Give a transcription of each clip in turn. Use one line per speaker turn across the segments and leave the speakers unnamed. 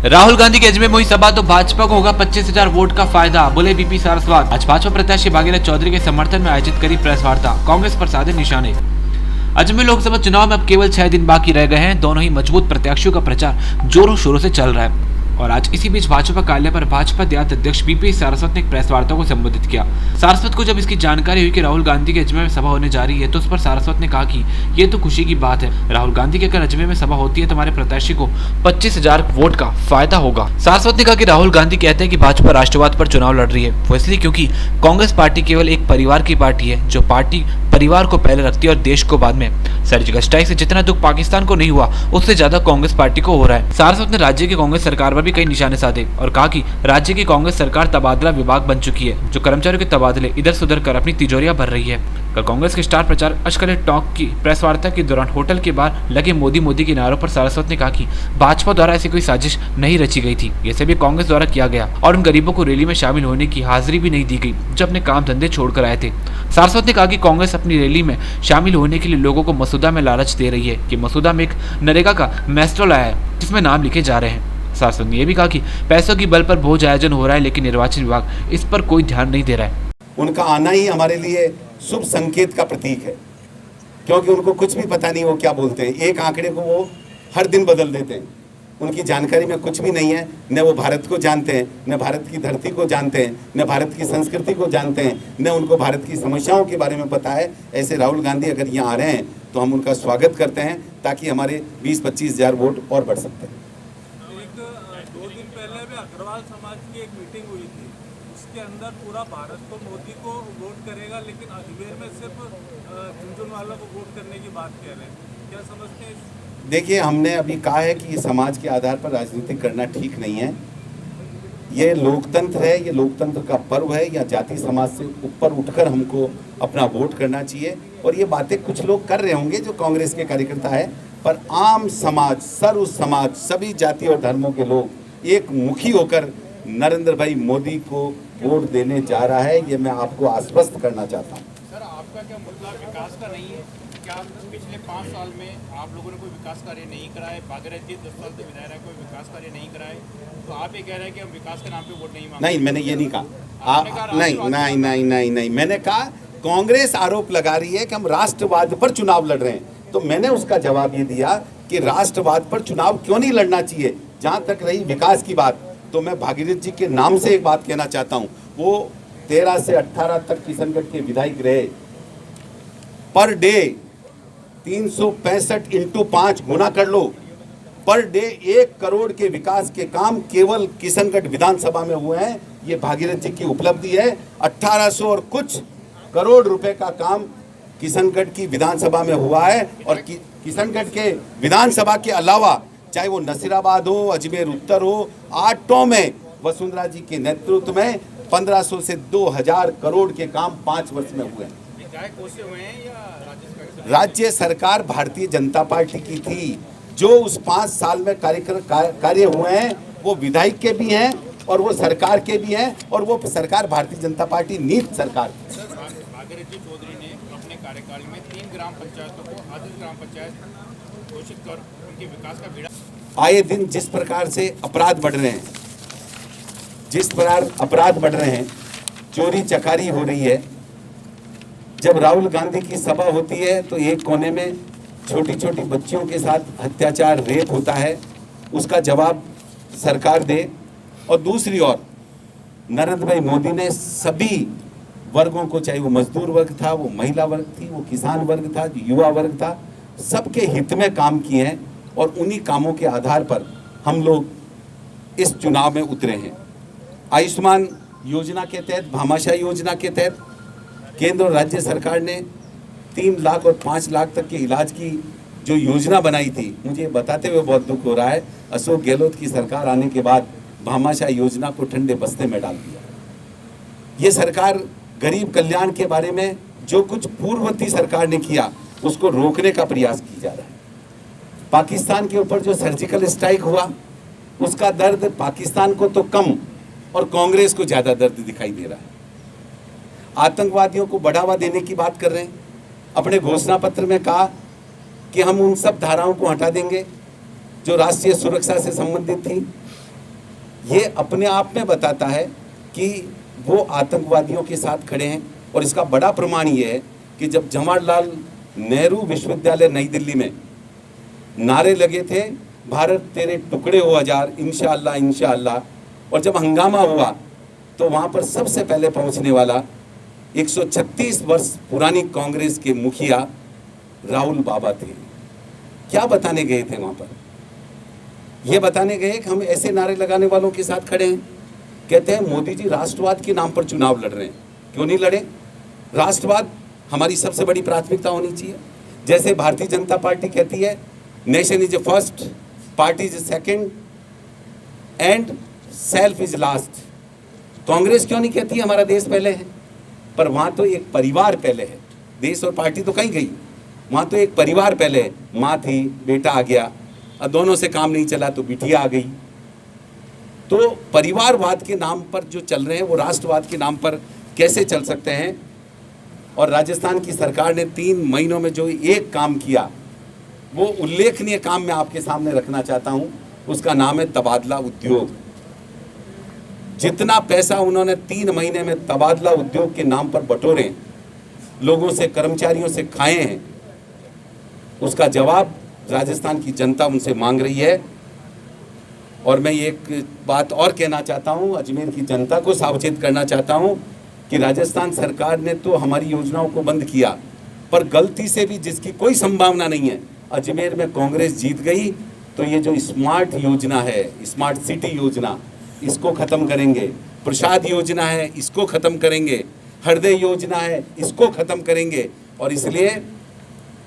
राहुल गांधी के अजमेर में हुई सभा तो भाजपा को होगा 25,000 वोट का फायदा, बोले बीपी सारस्वत। आज भाजपा प्रत्याशी भागीरथ चौधरी के समर्थन में आयोजित करी प्रेस वार्ता, कांग्रेस पर साधे निशाने। अजमेर लोकसभा चुनाव में अब केवल 6 दिन बाकी रह गए हैं। दोनों ही मजबूत प्रत्याशियों का प्रचार जोरों शोरों से चल रहा है और आज इसी बीच भाजपा कार्यालय पर भाजपा देहात अध्यक्ष बीपी सारस्वत ने एक प्रेस वार्ता को संबोधित किया। सारस्वत को जब इसकी जानकारी हुई कि राहुल गांधी के अजमेर में सभा होने जा रही है तो उस पर सारस्वत ने कहा कि ये तो खुशी की बात है, राहुल गांधी के अगर अजमेर में सभा होती है तो हमारे प्रत्याशी को 25,000 वोट का फायदा होगा। सारस्वत ने कहा कि राहुल गांधी कहते हैं कि भाजपा राष्ट्रवाद पर चुनाव लड़ रही है, वो इसलिए क्योंकि कांग्रेस पार्टी केवल एक परिवार की पार्टी है, जो पार्टी परिवार को पहले रखती है और देश को बाद में। सर्जिकल स्ट्राइक से जितना दुख पाकिस्तान को नहीं हुआ उससे ज्यादा कांग्रेस पार्टी को हो रहा है। सारस्वत ने राज्य की कांग्रेस सरकार पर भी कई निशाने साधे और कहा कि राज्य की कांग्रेस सरकार तबादला विभाग बन चुकी है, जो कर्मचारियों के तबादले इधर से उधर कर अपनी तिजोरियां भर रही है। कल कांग्रेस के स्टार प्रचारक अशकले टॉक की प्रेस वार्ता के दौरान होटल के बाहर लगे मोदी के नारों पर सारस्वत ने कहा कि भाजपा द्वारा ऐसी कोई साजिश नहीं रची गई थी, ये सभी कांग्रेस द्वारा किया गया और उन गरीबों को रैली में शामिल होने की हाजिरी भी नहीं दी गई जो अपने काम धंधे छोड़कर आए थे। सारस्वत ने कहा कि कांग्रेस अपनी रैली में शामिल होने के लिए लोगों को मसूदा में लालच दे रही है कि मसूदा में एक नरेगा का मैस्ट्रोल आया है जिसमें नाम लिखे जा रहे हैं। सारस्वत ने यह भी कहा कि पैसों की बल पर भोज आयोजन हो रहा है, लेकिन निर्वाचन विभाग इस पर कोई ध्यान नहीं दे रहा है।
उनका आना ही हमारे लिए शुभ संकेत का प्रतीक है, क्योंकि उनको कुछ भी पता नहीं वो क्या बोलते हैं। एक आंकड़े को वो हर दिन बदल देते हैं, उनकी जानकारी में कुछ भी नहीं है। न वो भारत को जानते हैं, न भारत की धरती को जानते हैं, न भारत की संस्कृति को जानते हैं, न उनको भारत की समस्याओं के बारे में पता है। ऐसे राहुल गांधी अगर यहाँ आ रहे हैं तो हम उनका स्वागत करते हैं, ताकि हमारे 20-25 हज़ार वोट और बढ़ सकते हैं।
2 दिन पहले भी अग्रवाल समाज की एक मीटिंग हुई थी, उसके अंदर पूरा भारत को मोदी को वोट करेगा, लेकिन अजमेर में सिर्फ झुंझुनवाला को वोट करने की बात कह रहे हैं। क्या समझते हैं?
देखिए, हमने अभी कहा है कि समाज के आधार पर राजनीति करना ठीक नहीं है। ये लोकतंत्र है, ये लोकतंत्र का पर्व है। या जाति समाज से ऊपर उठकर हमको अपना वोट करना चाहिए। और ये बातें कुछ लोग कर रहे होंगे जो कांग्रेस के कार्यकर्ता है, पर आम समाज, सर्व समाज, सभी जाति और धर्मों के लोग एक मुखी होकर नरेंद्र भाई मोदी को वोट देने जा रहा है, ये मैं आपको आश्वस्त करना चाहता हूँ।
सर, आपका क्या मुद्दा विकास का नहीं है? क्या पिछले 5 साल में आप लोगों ने कोई विकास कार्य नहीं कराए? भागीरथ जी 10 साल से विधायक है, कोई विकास कार्य नहीं कराए, तो आप ये कह रहे हैं कि हम विकास के नाम पे वोट नहीं मांगते?
नहीं, मैंने ये नहीं कहा। नहीं, मैंने कहा कांग्रेस आरोप लगा रही है कि हम राष्ट्रवाद पर चुनाव लड़ रहे हैं, तो मैंने उसका जवाब ये दिया कि राष्ट्रवाद पर चुनाव क्यों नहीं लड़ना चाहिए। जहाँ तक रही विकास की बात, तो मैं भागीरथ जी के नाम से एक बात कहना चाहता हूँ। वो 13 से 18 तक किशनगढ़ के विधायक रहे। पर डे 365 × 5 गुना कर लो, पर डे 1 करोड़ के विकास के काम केवल किशनगढ़ विधानसभा में हुए हैं। ये भागीरथ जी की उपलब्धि है। 1800 और कुछ करोड़ रुपए का काम किशनगढ़ की विधानसभा में हुआ है। और किशनगढ़ के विधानसभा के अलावा चाहे वो नसीराबाद हो, अजमेर उत्तर हो, 8 में वसुंधरा जी के नेतृत्व में 1500 से 2000 करोड़ के काम 5 वर्ष में हुए हैं।
हुए हैं या
राज्य सरकार भारतीय जनता पार्टी की थी। जो उस 5 साल में कार्य हुए हैं वो विधायक के भी हैं और वो सरकार के भी हैं, और वो सरकार भारतीय जनता पार्टी नीत सरकार थी।
भागीरथ जी चौधरी ने अपने कार्यकाल में 3 ग्राम पंचायतों को आदर्श ग्राम पंचायत घोषित कर उनके विकास का बीड़ा।
आए दिन जिस प्रकार से अपराध बढ़ रहे हैं, चोरी चकारी हो रही है। जब राहुल गांधी की सभा होती है तो एक कोने में छोटी छोटी बच्चियों के साथ अत्याचार, रेप होता है, उसका जवाब सरकार दे। और दूसरी ओर नरेंद्र भाई मोदी ने सभी वर्गों को, चाहे वो मजदूर वर्ग था, वो महिला वर्ग थी, वो किसान वर्ग था, युवा वर्ग था, सबके हित में काम किए हैं। और उन्हीं कामों के आधार पर हम लोग इस चुनाव में उतरे हैं। आयुष्मान योजना के तहत, भामाशाह योजना के तहत केंद्र और राज्य सरकार ने 3 लाख और 5 लाख तक के इलाज की जो योजना बनाई थी, मुझे बताते हुए बहुत दुख हो रहा है, अशोक गहलोत की सरकार आने के बाद भामाशाह योजना को ठंडे बस्ते में डाल दिया। ये सरकार गरीब कल्याण के बारे में जो कुछ पूर्ववर्ती सरकार ने किया उसको रोकने का प्रयास किया जा रहा है। पाकिस्तान के ऊपर जो सर्जिकल स्ट्राइक हुआ, उसका दर्द पाकिस्तान को तो कम और कांग्रेस को ज़्यादा दर्द दिखाई दे रहा है। आतंकवादियों को बढ़ावा देने की बात कर रहे हैं। अपने घोषणा पत्र में कहा कि हम उन सब धाराओं को हटा देंगे जो राष्ट्रीय सुरक्षा से संबंधित थी। ये अपने आप में बताता है कि वो आतंकवादियों के साथ खड़े हैं। और इसका बड़ा प्रमाण ये है कि जब जवाहरलाल नेहरू विश्वविद्यालय नई दिल्ली में नारे लगे थे, भारत तेरे टुकड़े हो हजार, इंशाअल्लाह इंशाअल्लाह, और जब हंगामा हुआ तो वहाँ पर सबसे पहले पहुँचने वाला 136 वर्ष पुरानी कांग्रेस के मुखिया राहुल बाबा थे। क्या बताने गए थे वहाँ पर? ये बताने गए कि हम ऐसे नारे लगाने वालों के साथ खड़े हैं। कहते हैं मोदी जी राष्ट्रवाद के नाम पर चुनाव लड़ रहे हैं। क्यों नहीं लड़े? राष्ट्रवाद हमारी सबसे बड़ी प्राथमिकता होनी चाहिए। जैसे भारतीय जनता पार्टी कहती है nation is first, party is second and self is last. Congress क्यों नहीं कहती हमारा देश पहले है? पर वहाँ तो एक परिवार पहले है। देश और पार्टी तो कहीं गई, वहाँ तो एक परिवार पहले है। माँ थी, बेटा आ गया, अब दोनों से काम नहीं चला तो बिटिया आ गई। तो परिवारवाद के नाम पर जो चल रहे हैं वो राष्ट्रवाद के नाम पर कैसे चल सकते हैं? और राजस्थान की सरकार ने 3 महीनों में जो एक काम किया, वो उल्लेखनीय काम मैं आपके सामने रखना चाहता हूं। उसका नाम है तबादला उद्योग। जितना पैसा उन्होंने 3 महीने में तबादला उद्योग के नाम पर बटोरे, लोगों से, कर्मचारियों से खाए हैं, उसका जवाब राजस्थान की जनता उनसे मांग रही है। और मैं एक बात और कहना चाहता हूं, अजमेर की जनता को सावचेत करना चाहता हूं कि राजस्थान सरकार ने तो हमारी योजनाओं को बंद किया, पर गलती से भी जिसकी कोई संभावना नहीं है, अजमेर में कांग्रेस जीत गई तो ये जो स्मार्ट योजना है, स्मार्ट सिटी योजना, इसको ख़त्म करेंगे। प्रसाद योजना है, इसको ख़त्म करेंगे। हृदय योजना है, इसको ख़त्म करेंगे। और इसलिए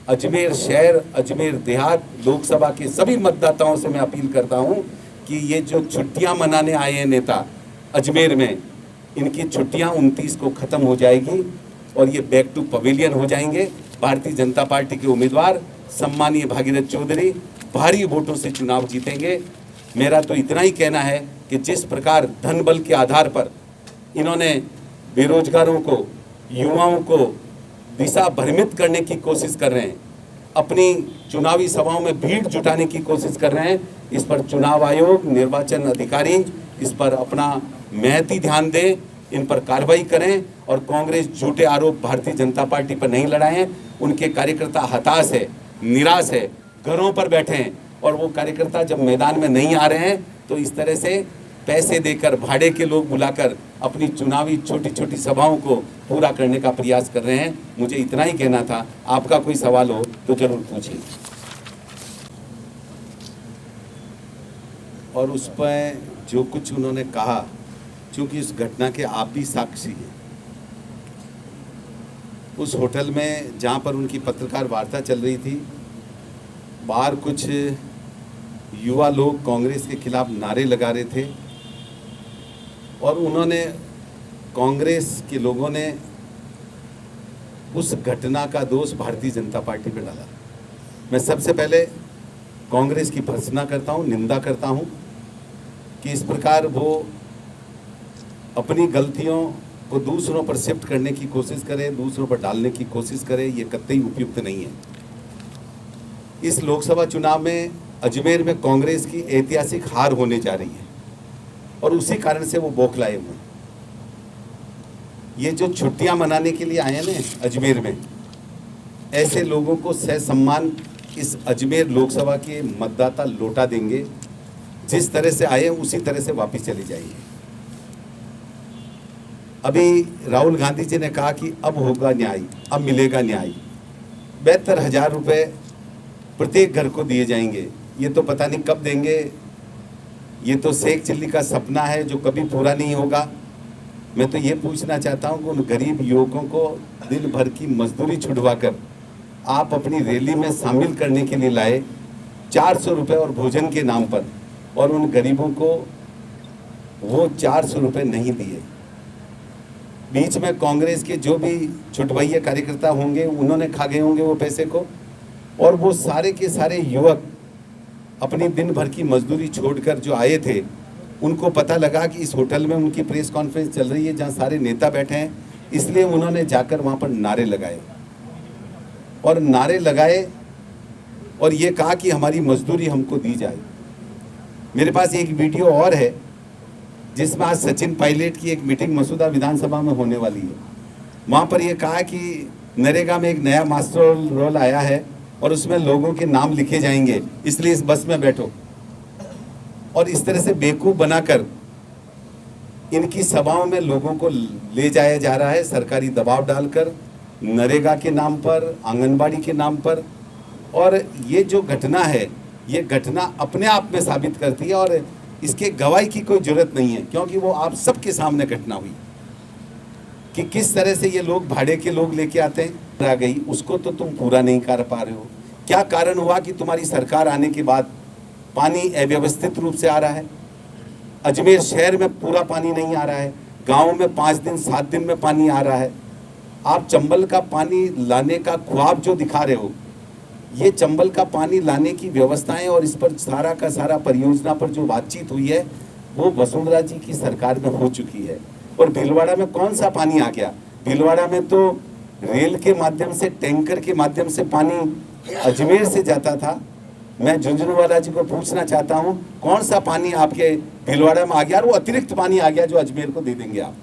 अजमेर शहर, अजमेर देहात लोकसभा के सभी मतदाताओं से मैं अपील करता हूं कि ये जो छुट्टियां मनाने आए हैं नेता अजमेर में, इनकी छुट्टियां 29 को ख़त्म हो जाएगी और ये बैक टू पवेलियन हो जाएंगे। भारतीय जनता पार्टी के उम्मीदवार सम्मानीय भागीरथ चौधरी भारी वोटों से चुनाव जीतेंगे। मेरा तो इतना ही कहना है कि जिस प्रकार धन बल के आधार पर इन्होंने बेरोजगारों को, युवाओं को दिशा भ्रमित करने की कोशिश कर रहे हैं, अपनी चुनावी सभाओं में भीड़ जुटाने की कोशिश कर रहे हैं, इस पर चुनाव आयोग, निर्वाचन अधिकारी इस पर अपना महती ध्यान दें, इन पर कार्रवाई करें। और कांग्रेस झूठे आरोप भारतीय जनता पार्टी पर नहीं लगाएं। उनके कार्यकर्ता हताश है, निराश है, घरों पर बैठे हैं, और वो कार्यकर्ता जब मैदान में नहीं आ रहे हैं तो इस तरह से पैसे देकर, भाड़े के लोग बुलाकर अपनी चुनावी छोटी छोटी सभाओं को पूरा करने का प्रयास कर रहे हैं। मुझे इतना ही कहना था। आपका कोई सवाल हो तो जरूर पूछिए। और उस पर जो कुछ उन्होंने कहा, चूंकि इस घटना के आप भी साक्षी हैं, उस होटल में जहाँ पर उनकी पत्रकार वार्ता चल रही थी, बाहर कुछ युवा लोग कांग्रेस के खिलाफ नारे लगा रहे थे और उन्होंने, कांग्रेस के लोगों ने उस घटना का दोष भारतीय जनता पार्टी पर डाला। मैं सबसे पहले कांग्रेस की भर्त्सना करता हूँ, निंदा करता हूँ कि इस प्रकार वो अपनी गलतियों को दूसरों पर शिफ्ट करने की कोशिश करे, दूसरों पर डालने की कोशिश करे, ये कतई उपयुक्त नहीं है। इस लोकसभा चुनाव में अजमेर में कांग्रेस की ऐतिहासिक हार होने जा रही है और उसी कारण से वो बौखलाए हुए हैं। ये जो छुट्टियां मनाने के लिए आए हैं ना अजमेर में, ऐसे लोगों को सहसम्मान इस अजमेर लोकसभा के मतदाता लौटा देंगे। जिस तरह से आए उसी तरह से वापस चले जाएंगे। अभी राहुल गांधी जी ने कहा कि अब होगा न्याय, अब मिलेगा न्याय। 72,000 रुपये प्रत्येक घर को दिए जाएंगे। ये तो पता नहीं कब देंगे, ये तो शेख चिल्ली का सपना है जो कभी पूरा नहीं होगा। मैं तो ये पूछना चाहता हूँ कि उन गरीब युवकों को दिन भर की मजदूरी छुड़वाकर आप अपनी रैली में शामिल करने के लिए लाए 400 रुपये और भोजन के नाम पर, और उन गरीबों को वो 400 रुपये नहीं दिए। बीच में कांग्रेस के जो भी छुटवैया कार्यकर्ता होंगे उन्होंने खा गए होंगे वो पैसे को, और वो सारे के सारे युवक अपनी दिन भर की मजदूरी छोड़कर जो आए थे, उनको पता लगा कि इस होटल में उनकी प्रेस कॉन्फ्रेंस चल रही है जहां सारे नेता बैठे हैं, इसलिए उन्होंने जाकर वहां पर नारे लगाए और नारे लगाए और ये कहा कि हमारी मजदूरी हमको दी जाए। मेरे पास एक वीडियो और है जिसमें आज सचिन पायलट की एक मीटिंग मसूदा विधानसभा में होने वाली है। वहाँ पर ये कहा कि नरेगा में एक नया मास्टर रोल आया है और उसमें लोगों के नाम लिखे जाएंगे, इसलिए इस बस में बैठो। और इस तरह से बेवकूफ़ बनाकर इनकी सभाओं में लोगों को ले जाया जा रहा है, सरकारी दबाव डालकर, नरेगा के नाम पर, आंगनबाड़ी के नाम पर। और ये जो घटना है, ये घटना अपने आप में साबित करती है और इसके गवाही की कोई जरूरत नहीं है, क्योंकि वो आप सबके सामने घटना हुई कि किस तरह से ये लोग भाड़े के लोग लेके आते हैं। आ गई उसको तो तुम पूरा नहीं कर पा रहे हो। क्या कारण हुआ कि तुम्हारी सरकार आने के बाद पानी अव्यवस्थित रूप से आ रहा है? अजमेर शहर में पूरा पानी नहीं आ रहा है, गाँव में 5 दिन 7 दिन में पानी आ रहा है। आप चंबल का पानी लाने का ख्वाब जो दिखा रहे हो, ये चंबल का पानी लाने की व्यवस्थाएं और इस पर सारा का सारा परियोजना पर जो बातचीत हुई है वो वसुंधरा जी की सरकार में हो चुकी है। और भीलवाड़ा में कौन सा पानी आ गया? भीलवाड़ा में तो रेल के माध्यम से, टैंकर के माध्यम से पानी अजमेर से जाता था। मैं झुंझुनवाला जी को पूछना चाहता हूँ, कौन सा पानी आपके भीलवाड़ा में आ गया और वो अतिरिक्त पानी आ गया जो अजमेर को दे देंगे आप?